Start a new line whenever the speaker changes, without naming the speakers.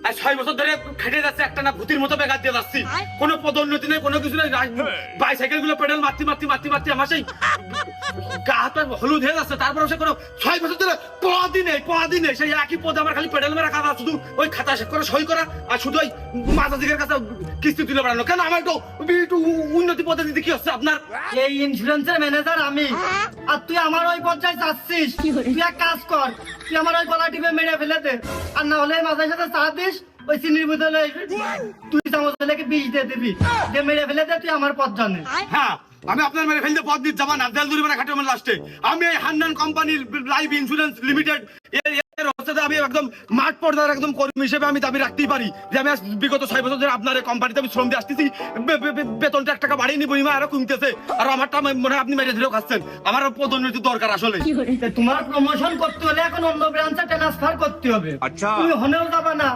আর 6 বছর ধরে খেটে যাচ্ছে, একটা না ভূতির মতো বেকার দিয়ে যাচ্ছি, কোনো পদোন্নতি নেই, কোনো কিছু নেই। বাইসাইকেল গুলো পেডাল মারতে মারতে মারতে মারতে আমার সেই গা হাত পা হলুদ হয়ে যাচ্ছে। তারপরে সে কোনো 6 বছর ধরে পদি নেই, সেই একই পদে আমার খালি পেডাল মেরা কাজ, শুধু ওই খাতা শেষ করে সই করা আর শুধু ওই মাঝাজিকের কাছে কিস্তি তুলে বেড়ানো। কেন আমার একটু উন্নতি পদে দিতে কি হচ্ছে আপনার?
এই ইন্স্যুরেন্সের ম্যানেজার আমি, আর তুই আমার ওই পর্যায়ে যাচ্ছিস। তুই এক কাজ কর, তুই আমার ওই গলা টিপে মেরে ফেলে দে, আর না হলে মাঝের সাথে চা দিস, ওই চিনির বোতলে 2 চামচ লেগে বিষ দিয়ে দিবি, দিয়ে মেরে ফেলে দে, তুই আমার পথ জানে।
হ্যাঁ, আমি আপনার মেরে ফেলতে পদ দিতে যাবা না, জেল জরিমানা খাটে আমার লাস্টে। আমি এই হান্নান কোম্পানির লাইফ ইন্স্যুরেন্স লিমিটেড আমি একদম মাঠ পর্যায়ের একদম কর্মী হিসেবে আমি দাবি রাখতেই পারি যে আমি বিগত 6 বছর ধরে আপনার এই কোম্পানিতে আমি শ্রম দিয়ে আসতেছি। বেতনটা 1 টাকা বাড়িয়ে নিবো, আরো কমতেছে, আর আমারটা মনে হয় আপনি মেরে ধরেও খাচ্ছেন। আমার পদোন্নতি দরকার আসলে।
তোমার প্রমোশন করতে হলে এখন অন্য ব্রাঞ্চে ট্রান্সফার করতে হবে,
আচ্ছা।
তুমি হনেও যাবা না।